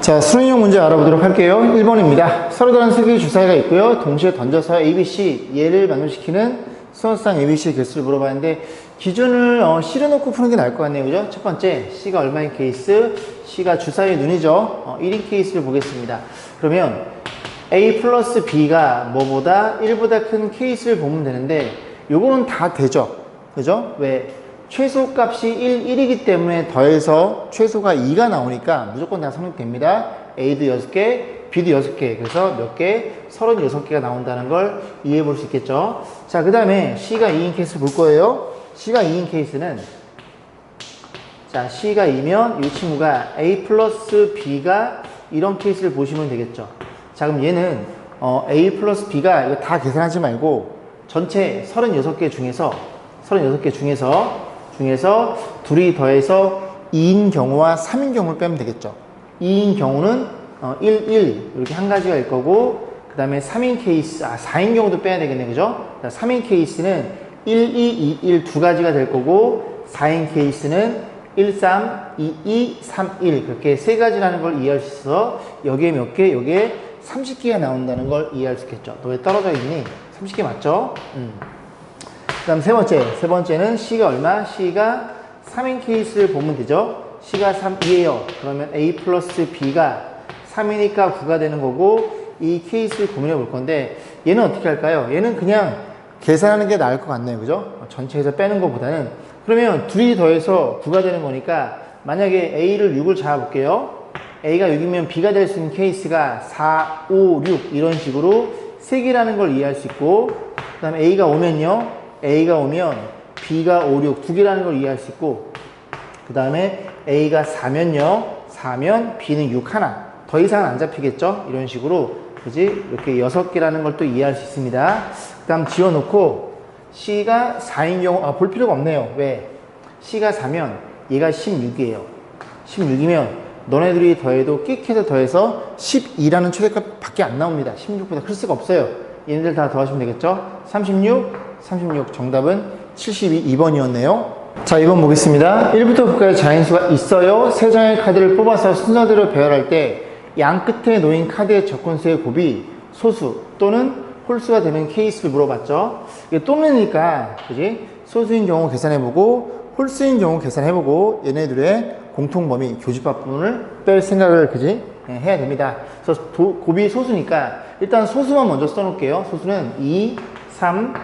자, 수능형 문제 알아보도록 할게요. 1번입니다. 서로 다른 세 개의 주사위가 있고요. 동시에 던져서 ABC, 얘를 만족시키는 수학상 ABC 개수를 물어봤는데 기준을 실어놓고 푸는 게 나을 것 같네요. 그죠? 첫 번째, C가 얼마인 케이스, C가 주사위의 눈이죠. 1인 케이스를 보겠습니다. 그러면 A 플러스 B가 뭐보다 1보다 큰 케이스를 보면 되는데 요거는 다 되죠. 그죠? 왜? 최소값이 1이기 때문에 더해서 최소가 2가 나오니까 무조건 다 성립됩니다. A도 6개, B도 6개. 그래서 몇 개? 36개가 나온다는 걸 이해해 볼 수 있겠죠. 자, 그 다음에 C가 2인 케이스를 볼 거예요. C가 2인 케이스는 자, C가 2면 이 친구가 A 플러스 B가 이런 케이스를 보시면 되겠죠. 자, 그럼 얘는 A 플러스 B가 이거 다 계산하지 말고 전체 36개 중에서 둘이 더해서 2인 경우와 3인 경우를 빼면 되겠죠. 2인 경우는 1, 1 이렇게 한 가지가 일 거고 그 다음에 3인 케이스, 4인 경우도 빼야 되겠네. 그죠? 3인 케이스는 1, 2, 2, 1 두 가지가 될 거고 4인 케이스는 1, 3, 2, 2, 3, 1 그렇게 세 가지라는 걸 이해할 수 있어서 여기에 몇 개? 여기에 30개가 나온다는 걸 이해할 수 있겠죠. 너 왜 떨어져 있니? 30개 맞죠? 그 다음 세 번째는 C가 얼마? C가 3인 케이스를 보면 되죠. C가 3이에요. 그러면 A 플러스 B가 3이니까 9가 되는 거고 이 케이스를 고민해 볼 건데 얘는 어떻게 할까요? 얘는 그냥 계산하는 게 나을 것 같네요. 그죠? 전체에서 빼는 것보다는 그러면 둘이 더해서 9가 되는 거니까 만약에 A를 6을 잡아볼게요. A가 6이면 B가 될 수 있는 케이스가 4, 5, 6 이런 식으로 3개라는 걸 이해할 수 있고 그 다음에 A가 오면 B가 5, 6 두 개라는 걸 이해할 수 있고 그 다음에 A가 4면 B는 6 하나 더 이상은 안 잡히겠죠? 이런 식으로 그지? 이렇게 6개라는 걸 또 이해할 수 있습니다. 그 다음 지워놓고 C가 4인 경우 볼 필요가 없네요. 왜? C가 4면 얘가 16이에요. 16이면 너네들이 더해도 끽해서 더해서 12라는 최대값 밖에 안 나옵니다. 16보다 클 수가 없어요. 얘네들 다 더하시면 되겠죠? 36 정답은 72번이었네요. 자, 2번 보겠습니다. 1부터 9까지 자인수가 있어요. 3장의 카드를 뽑아서 순서대로 배열할 때 양 끝에 놓인 카드의 적분수의 곱이 소수 또는 홀수가 되는 케이스를 물어봤죠. 이게 또는이니까 그지? 소수인 경우 계산해보고 홀수인 경우 계산해보고 얘네들의 공통범위 교집합 부분을 뺄 생각을 그지? 해야 됩니다. 그래서 곱이 소수니까 일단 소수만 먼저 써놓을게요. 소수는 2, 3,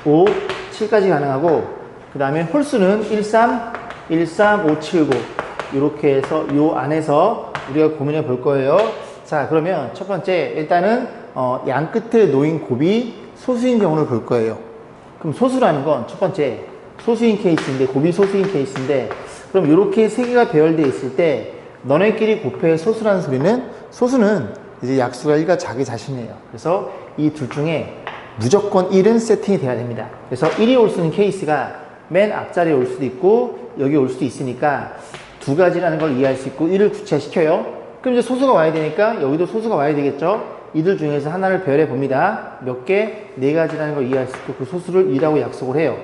5, 7까지 가능하고 그 다음에 홀수는 1, 3, 5, 7, 9 이렇게 해서 요 안에서 우리가 고민해 볼 거예요. 자, 그러면 첫 번째 일단은 양 끝에 놓인 곱이 소수인 경우를 볼 거예요. 그럼 소수라는 건 첫 번째 소수인 케이스인데 곱이 소수인 케이스인데 그럼 이렇게 세 개가 배열되어 있을 때 너네끼리 곱해 소수라는 소리는 소수는 이제 약수가 1과 자기 자신이에요. 그래서 이 둘 중에 무조건 1은 세팅이 돼야 됩니다. 그래서 1이 올 수 있는 케이스가 맨 앞자리에 올 수도 있고 여기 올 수도 있으니까 두 가지라는 걸 이해할 수 있고 1을 구체시켜요. 그럼 이제 소수가 와야 되니까 여기도 소수가 와야 되겠죠. 이들 중에서 하나를 배열해 봅니다. 몇 개? 4가지라는 걸 이해할 수 있고 그 소수를 2라고 약속을 해요.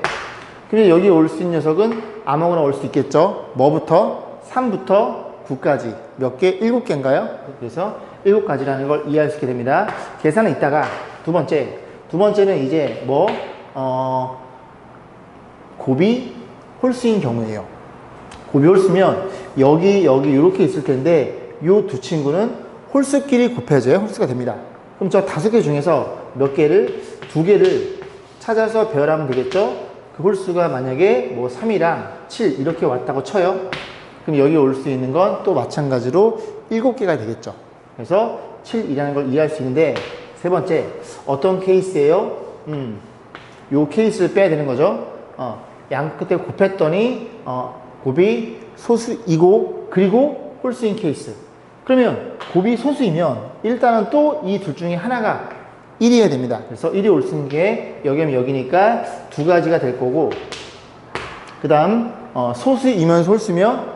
근데 여기 올 수 있는 녀석은 아무거나 올 수 있겠죠. 뭐부터? 3부터 9까지 몇 개? 7개인가요? 그래서 7가지라는 걸 이해할 수 있게 됩니다. 계산은 이따가 두 번째는 이제 곱이 홀수인 경우예요. 곱이 홀수면 여기 이렇게 있을 텐데 요 두 친구는 홀수끼리 곱해져야 홀수가 됩니다. 그럼 저 5개 중에서 몇 개를? 2개를 찾아서 배열하면 되겠죠? 그 홀수가 만약에 3이랑 7 이렇게 왔다고 쳐요. 그럼 여기 올 수 있는 건 또 마찬가지로 7개가 되겠죠. 그래서 7이라는 걸 이해할 수 있는데 세 번째 어떤 케이스예요? 요 케이스를 빼야 되는 거죠. 양 끝에 곱했더니 곱이 소수이고 그리고 홀수인 케이스. 그러면 곱이 소수이면 일단은 또 이 둘 중에 하나가 1이어야 됩니다. 그래서 1이 올 수 있는 게 여기면 여기니까 2가지가 될 거고 그 다음 소수이면 홀수면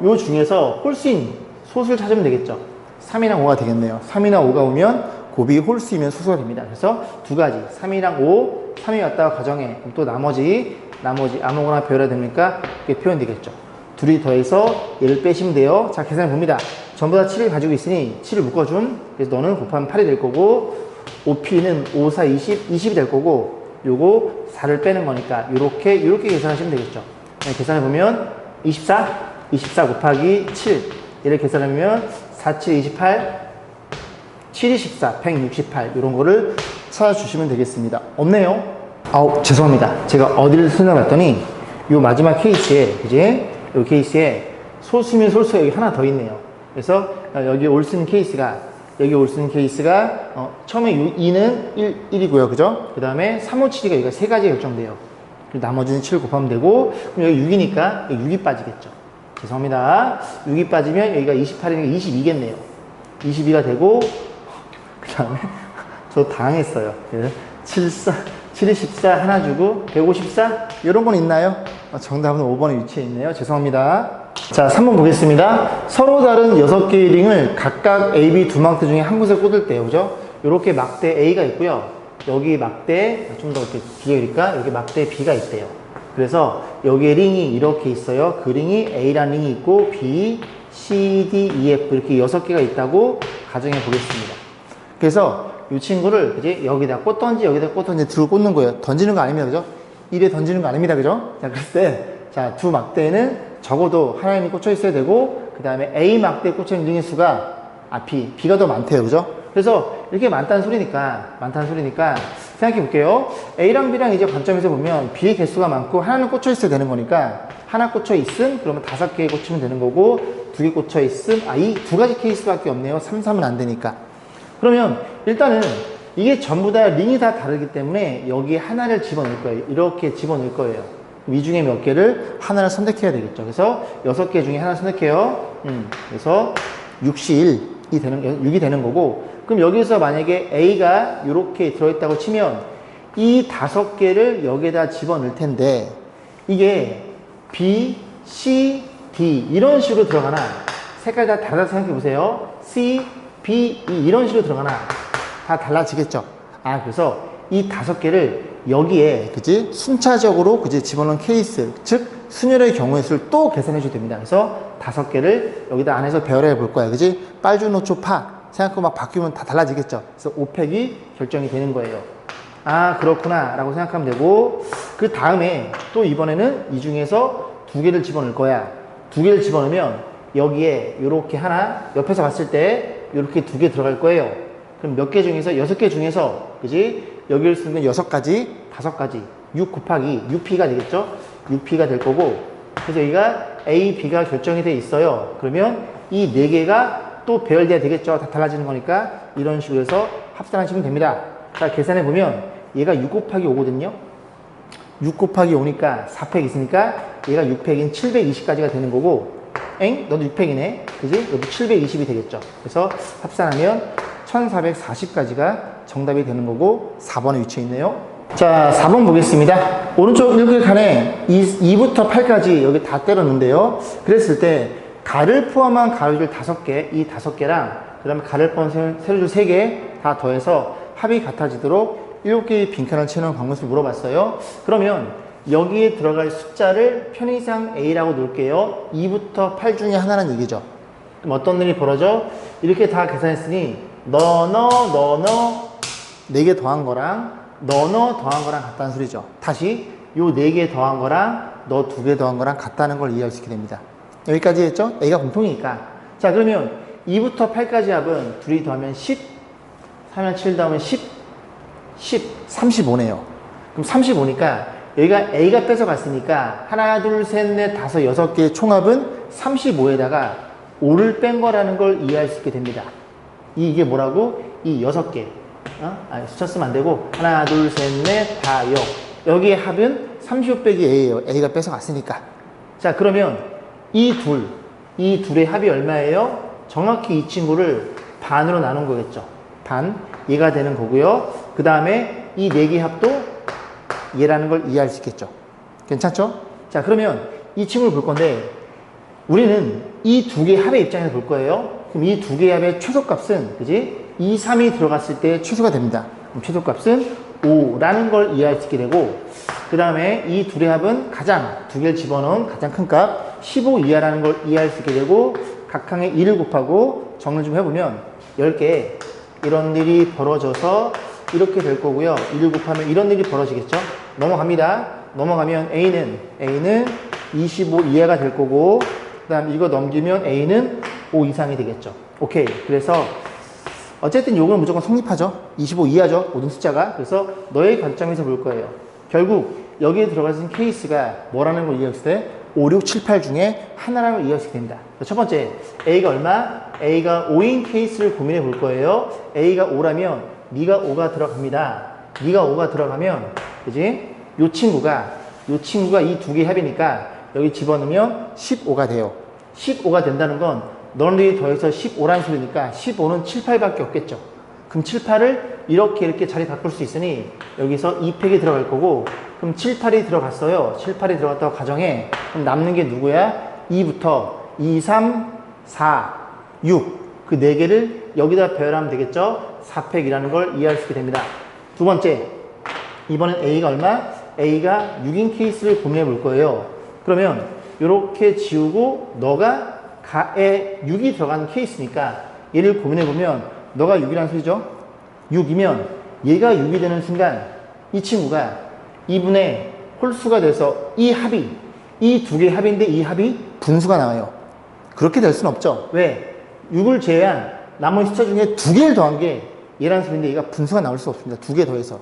요 중에서 홀수인 소수를 찾으면 되겠죠. 3이랑 5가 되겠네요. 3이나 5가 오면 곱이 홀수이면 소수가 됩니다. 그래서 2가지 3이랑 5 3이 왔다가 가정해. 그럼 또 나머지 아무거나 배열해야 됩니까? 이렇게 표현되겠죠. 둘이 더해서 얘를 빼시면 돼요. 자, 계산해 봅니다. 전부 다 7을 가지고 있으니 7을 묶어줌. 그래서 너는 곱하면 8이 될 거고, OP는 5, 4, 20, 20이 될 거고, 요거 4를 빼는 거니까 요렇게 계산하시면 되겠죠. 계산해보면 24 곱하기 7 얘를 계산하면 4, 7, 28 7, 24, 168 이런 거를 찾아주시면 되겠습니다. 없네요. 아우 죄송합니다. 제가 어디를 찾아봤더니 요 마지막 케이스에 그지? 요 케이스에 소수면 소수가 여기 하나 더 있네요. 그래서 여기 올 수 있는 케이스가 처음에 2는 1이고요. 그죠? 그 다음에 3, 5, 7이가 여기가 세 가지 결정돼요. 나머지는 7 곱하면 되고, 그럼 여기 6이니까 여기 6이 빠지겠죠. 죄송합니다. 6이 빠지면 여기가 28이니까 22겠네요. 22가 되고, 그 다음에 저 당했어요. 7에 14 하나 주고 154? 이런 건 있나요? 정답은 5번에 위치해 있네요. 죄송합니다. 자, 3번 보겠습니다. 서로 다른 6개의 링을 각각 A, B 두 막대 중에 한 곳에 꽂을 때요. 그죠? 이렇게 막대 A가 있고요. 여기 막대, 좀 더 이렇게 비교니까 여기 막대 B가 있대요. 그래서 여기에 링이 이렇게 있어요. 그 링이 A라는 링이 있고 B, C, D, E, F 이렇게 6개가 있다고 가정해 보겠습니다. 그래서 이 친구를 그지 여기다 꽂던지 들고 꽂는 거예요. 던지는 거 아닙니다. 그죠? 이래 던지는 거 아닙니다. 그죠? 자, 그랬을 때, 자, 두 막대에는 적어도 하나님이 꽂혀 있어야 되고, 그 다음에 A 막대에 꽂혀 있는 링의 수가, B가 더 많대요. 그죠? 그래서 이렇게 많다는 소리니까 생각해 볼게요. A랑 B랑 이제 관점에서 보면 B의 개수가 많고 하나는 꽂혀 있어야 되는 거니까 하나 꽂혀 있음 그러면 5개 꽂히면 되는 거고 2개 꽂혀 있음 이 두 가지 케이스밖에 없네요. 3, 3은 안 되니까. 그러면 일단은 이게 전부 다 링이 다 다르기 때문에 여기 하나를 집어넣을 거예요. 이렇게 집어넣을 거예요. 이 중에 몇 개를 하나를 선택해야 되겠죠. 그래서 6개 중에 하나 선택해요. 그래서 6이 되는 거고, 그럼 여기서 만약에 A가 이렇게 들어있다고 치면 이 5개를 여기에다 집어넣을 텐데 이게 B, C, D 이런 식으로 들어가나 색깔 다 다르다 생각해 보세요. C, B, E 이런 식으로 들어가나 다 달라지겠죠. 그래서 이 5개를 여기에 그지 순차적으로 그지 집어넣은 케이스 즉 순열의 경우의 수를 또 계산해 줘도 됩니다. 그래서 5개를 여기다 안에서 배열해 볼 거야. 그지 빨주노초 파 생각하고 막 바뀌면 다 달라지겠죠. 그래서 5팩이 결정이 되는 거예요. 그렇구나 라고 생각하면 되고, 그 다음에 또 이번에는 이 중에서 2개를 집어넣을 거야. 2개를 집어넣으면 여기에 이렇게 하나 옆에서 봤을 때 이렇게 2개 들어갈 거예요. 그럼 몇 개 중에서 6개 중에서 그지 여기를 쓰면 6가지 5가지 6 곱하기 6P가 되겠죠. 6P가 될 거고, 그래서 여기가 A, B가 결정이 돼 있어요. 그러면 이 4개가 또 배열돼야 되겠죠. 다 달라지는 거니까 이런 식으로 해서 합산하시면 됩니다. 자, 계산해 보면 얘가 6 곱하기 5거든요. 6 곱하기 5니까 4팩 있으니까 얘가 6팩인 720까지가 되는 거고, 너도 6팩이네. 그지? 너도 720이 되겠죠. 그래서 합산하면 1440까지가 정답이 되는 거고 4번에 위치해 있네요. 자, 4번 보겠습니다. 오른쪽 이렇게 칸에 2부터 8까지 여기 다 때렸는데요. 그랬을 때 가를 포함한 가로줄 5개, 이 5개랑 그 다음에 가를 포함한 세로줄 3개 다 더해서 합이 같아지도록 7개의 빈칸을 채우는 방법을 물어봤어요. 그러면 여기에 들어갈 숫자를 편의상 A라고 놓을게요. 2부터 8 중에 하나는 얘기죠. 그럼 어떤 일이 벌어져? 이렇게 다 계산했으니 너 4개 더한 거랑 너 더한 거랑 같다는 소리죠. 다시 요 4개 더한 거랑 너 2개 더한 거랑 같다는 걸 이해할 수 있게 됩니다. 여기까지 했죠? A가 공통이니까. 자, 그러면 2부터 8까지 합은 둘이 더하면 10, 3면 7 더하면 10, 35네요. 그럼 35니까 여기가 A가 뺏어갔으니까 하나, 둘, 셋, 넷, 다섯, 6개의 총합은 35에다가 5를 뺀 거라는 걸 이해할 수 있게 됩니다. 이게 뭐라고? 이 6개. 숫자 쓰면 안 되고 하나, 둘, 셋, 넷, 다, 6. 여기의 합은 35 빼기 A예요. A가 뺏어갔으니까. 자, 그러면 이 둘의 합이 얼마예요? 정확히 이 친구를 반으로 나눈 거겠죠. 반, 얘가 되는 거고요. 그 다음에 이 4개의 합도 얘라는 걸 이해할 수 있겠죠. 괜찮죠? 자, 그러면 이 친구를 볼 건데 우리는 이 2개의 합의 입장에서 볼 거예요. 그럼 이 2개의 합의 최소값은 그지? 2, 3이 들어갔을 때 최소가 됩니다. 그럼 최소값은 5라는 걸 이해할 수 있게 되고, 그 다음에 이 둘의 합은 가장 2개를 집어넣은 가장 큰 값 15 이하라는 걸 이해할 수 있게 되고, 각 항에 2를 곱하고 정리를 좀 해보면 10개 이런 일이 벌어져서 이렇게 될 거고요. 2를 곱하면 이런 일이 벌어지겠죠. 넘어갑니다. 넘어가면 A는 25 이하가 될 거고 그 다음 이거 넘기면 A는 5 이상이 되겠죠. 오케이. 그래서 어쨌든 요거는 무조건 성립하죠. 25 이하죠. 모든 숫자가. 그래서 너의 관점에서 볼 거예요. 결국 여기에 들어가는 케이스가 뭐라는 걸 이해했을 때 5, 6, 7, 8 중에 하나라는 걸 이해하시게 됩니다. 첫 번째, A가 얼마? A가 5인 케이스를 고민해 볼 거예요. A가 5라면 네가 5가 들어갑니다. 네가 5가 들어가면 그지? 요 친구가 이 두 개의 합이니까 여기 집어넣으면 15가 돼요. 15가 된다는 건 너네들이 더해서 15라는 소리니까 15는 7, 8밖에 없겠죠. 그럼 7, 8을 이렇게 자리 바꿀 수 있으니 여기서 2팩이 들어갈 거고 그럼 7, 8이 들어갔어요. 7, 8이 들어갔다고 가정해. 그럼 남는 게 누구야? 2부터 2, 3, 4, 6 그 4개를 여기다 배열하면 되겠죠. 4팩이라는 걸 이해할 수 있게 됩니다. 두 번째, 이번엔 A가 얼마? A가 6인 케이스를 고민해 볼 거예요. 그러면 이렇게 지우고 너가 가에 6이 들어가는 케이스니까 얘를 고민해 보면 너가 6이라는 소리죠. 6이면 얘가 6이 되는 순간 이 친구가 2분의 홀수가 돼서 이 두 개의 합인데 이 합이 분수가 나와요. 그렇게 될 수는 없죠. 왜? 6을 제외한 나머지 숫자 중에 2개를 더한 게 얘라는 소리인데 얘가 분수가 나올 수 없습니다. 2개 더해서.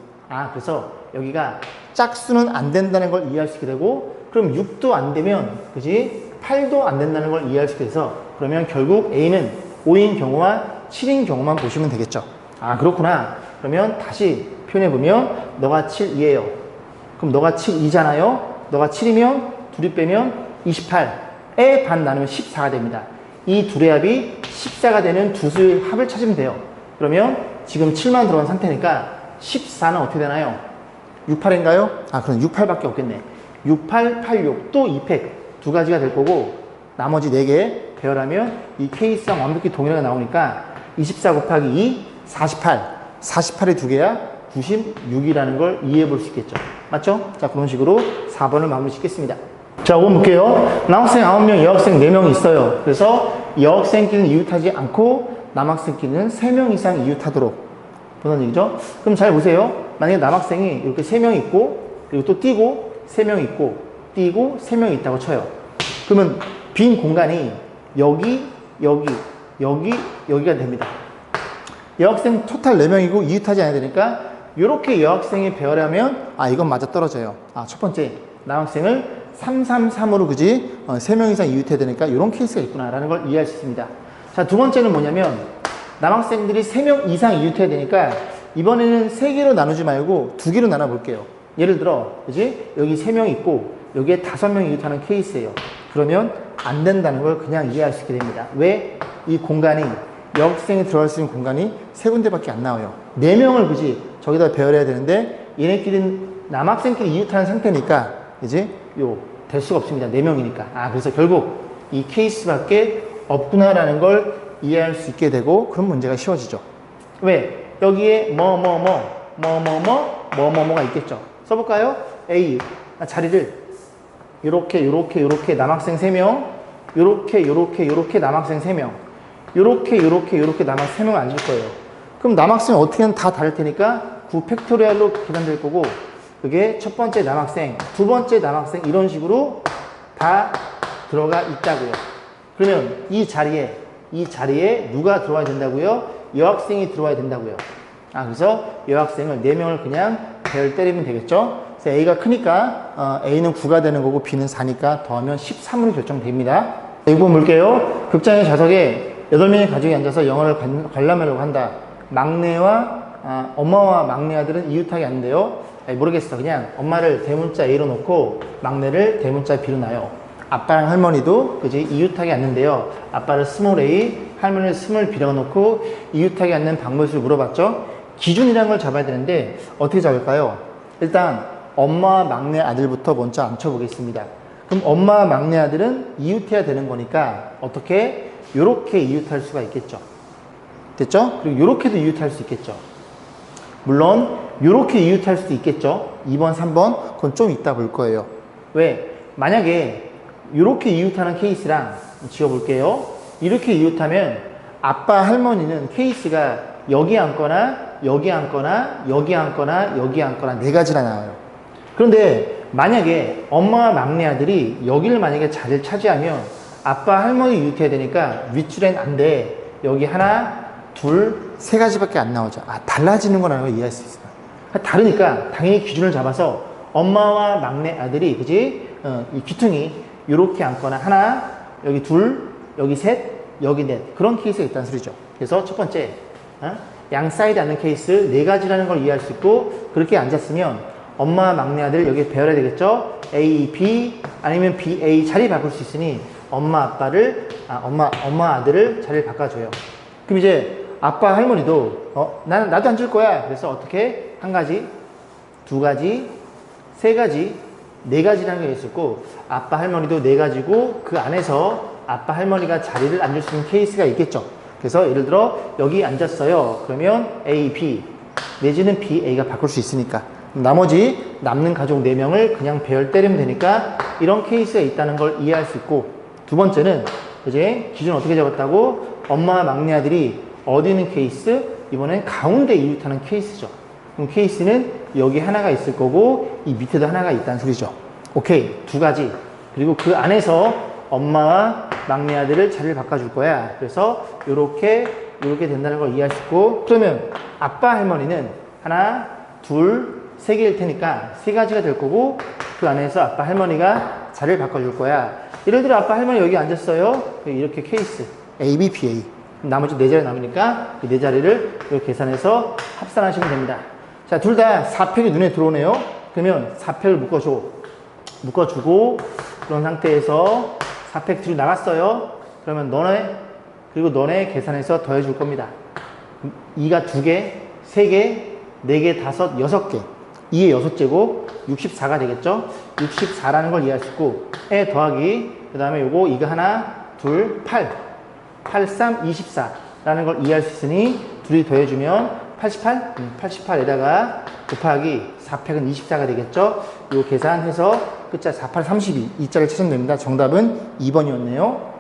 그래서 여기가 짝수는 안 된다는 걸 이해할 수 있게 되고 그럼 6도 안 되면 그지? 8도 안 된다는 걸 이해할 수 있게 돼서 그러면 결국 A는 5인 경우와 7인 경우만 보시면 되겠죠. 그렇구나. 그러면 다시 표현해보면 너가 7이에요. 그럼 너가 7이잖아요. 너가 7이면 둘이 빼면 28에 반 나누면 14가 됩니다. 이 둘의 합이 14가 되는 두 수의 합을 찾으면 돼요. 그러면 지금 7만 들어간 상태니까 14는 어떻게 되나요? 68인가요? 그럼 68밖에 없겠네. 68, 86, 또 2팩 두 가지가 될 거고 나머지 4개 배열하면 이 케이스랑 완벽히 동일하게 나오니까 24 곱하기 2, 48. 48이 두 개야 96이라는 걸 이해해 볼 수 있겠죠. 맞죠? 자, 그런 식으로 4번을 마무리 짓겠습니다. 자, 5번 볼게요. 남학생 9명, 여학생 4명이 있어요. 그래서 여학생끼리는 이웃하지 않고 남학생끼리는 3명 이상 이웃하도록 보는 얘기죠. 그럼 잘 보세요. 만약에 남학생이 이렇게 3명 있고 그리고 또 뛰고 3명 있고 뛰고 3명 있다고 쳐요. 그러면 빈 공간이 여기가 됩니다. 여학생 토탈 4명이고 이웃하지 않아야 되니까 이렇게 여학생이 배열하면 이건 맞아 떨어져요. 첫 번째 남학생을 333으로 그지? 3명 이상 이웃해야 되니까 이런 케이스가 있구나 라는 걸 이해할 수 있습니다. 자, 두 번째는 뭐냐면 남학생들이 3명 이상 이웃해야 되니까 이번에는 3개로 나누지 말고 2개로 나눠 볼게요. 예를 들어 그지? 여기 3명 있고 여기에 5명 이웃하는 케이스예요. 그러면 안 된다는 걸 그냥 이해할 수 있게 됩니다. 왜? 이 공간이 여학생이 들어갈 수 있는 공간이 3군데밖에 안 나와요. 4명을 그지? 저기다 배열해야 되는데 얘네끼리는 남학생끼리 이웃하는 상태니까 그지? 될 수가 없습니다. 4명이니까. 그래서 결국 이 케이스밖에 없구나라는 걸 이해할 수 있게 되고 그런 문제가 쉬워지죠. 왜? 여기에 뭐뭐가 있겠죠. 써볼까요? A 자리를 요렇게 남학생 3명 요렇게 남학생 3명 요렇게 남학생 3명 앉을 거예요. 그럼 남학생 어떻게든 다 다를 테니까 9팩토리얼로 계산될 거고 그게 첫 번째 남학생, 두 번째 남학생 이런 식으로 다 들어가 있다고요. 그러면 이 자리에 누가 들어와야 된다고요? 여학생이 들어와야 된다고요. 그래서 여학생을 4명을 그냥 배열 때리면 되겠죠. 그래서 A가 크니까 A는 9가 되는 거고 B는 4니까 더하면 13으로 결정됩니다. 6번 볼게요. 극장의 좌석에 8명의 가족이 앉아서 영화를 관람하려고 한다. 엄마와 막내 아들은 이웃하게 앉는데요. 모르겠어. 그냥 엄마를 대문자 A로 놓고 막내를 대문자 B로 놔요. 아빠랑 할머니도 그지 이웃하게 앉는데요. 아빠를 스몰 A, 할머니를 스몰 B라고 놓고 이웃하게 앉는 방법을 물어봤죠. 기준이라는 걸 잡아야 되는데 어떻게 잡을까요? 일단 엄마와 막내 아들부터 먼저 앉혀보겠습니다. 그럼 엄마와 막내 아들은 이웃해야 되는 거니까 어떻게? 요렇게 이웃할 수가 있겠죠. 됐죠? 그리고 요렇게도 이웃할 수 있겠죠. 물론 요렇게 이웃할 수도 있겠죠. 2번, 3번 그건 좀 이따 볼 거예요. 왜? 만약에 요렇게 이웃하는 케이스랑 지워볼게요. 이렇게 이웃하면 아빠 할머니는 케이스가 여기 앉거나 여기 앉거나 여기 앉거나 여기 앉거나 네 가지나 나와요. 그런데 만약에 엄마와 막내 아들이 여기를 만약에 자리를 차지하면 아빠 할머니 이웃해야 되니까 윗줄엔 안 돼. 여기 하나, 둘, 세 가지밖에 안 나오죠. 아, 달라지는 거라는 걸 이해할 수 있어요. 다르니까 당연히 기준을 잡아서 엄마와 막내 아들이, 그지? 이 귀퉁이 이렇게 앉거나 하나, 여기 둘, 여기 셋, 여기 넷. 그런 케이스가 있다는 소리죠. 그래서 첫 번째, 양 사이드 앉는 케이스 네 가지라는 걸 이해할 수 있고, 그렇게 앉았으면 엄마와 막내 아들 여기 배열해야 되겠죠? A, B 아니면 B, A 자리 바꿀 수 있으니 엄마 엄마 아들을 자리를 바꿔줘요. 그럼 이제 아빠 할머니도 나도 앉을 거야. 그래서 어떻게 한 가지, 두 가지, 세 가지, 네 가지라는 게 있었고 아빠 할머니도 네 가지고 그 안에서 아빠 할머니가 자리를 앉을 수 있는 케이스가 있겠죠. 그래서 예를 들어 여기 앉았어요. 그러면 A, B 내지는 B, A가 바꿀 수 있으니까 나머지 남는 가족 4명을 그냥 배열 때리면 되니까 이런 케이스가 있다는 걸 이해할 수 있고, 두 번째는 이제 기준 어떻게 잡았다고? 엄마와 막내 아들이 어디 있는 케이스? 이번엔 가운데 이웃하는 케이스죠. 그럼 케이스는 여기 하나가 있을 거고 이 밑에도 하나가 있다는 소리죠. 오케이, 두 가지. 그리고 그 안에서 엄마와 막내 아들을 자리를 바꿔줄 거야. 그래서 이렇게 된다는 걸 이해할 수 있고, 그러면 아빠 할머니는 하나, 둘, 세 개일 테니까 세 가지가 될 거고 그 안에서 아빠 할머니가 자리를 바꿔줄 거야. 예를 들어 아빠 할머니 여기 앉았어요. 이렇게 케이스 A, B, B, A. 나머지 네 자리 남으니까 그 네 자리를 이렇게 계산해서 합산하시면 됩니다. 자, 둘 다 4팩이 눈에 들어오네요. 그러면 4팩을 묶어주고 그런 상태에서 4팩 들이 나갔어요. 그러면 너네 계산해서 더해줄 겁니다. 2가 2개, 3개, 4개, 5, 6개. 2의 6제곱 64가 되겠죠. 64라는 걸 이해할 수 있고 에 더하기 그 다음에 요거 이거 하나 둘 8 83 24라는 걸 이해할 수 있으니 둘이 더해주면 88 88에다가 곱하기 4팩은 24가 되겠죠. 요 계산해서 끝자 48 32 이 자를 찾으면 됩니다. 정답은 2번이었네요.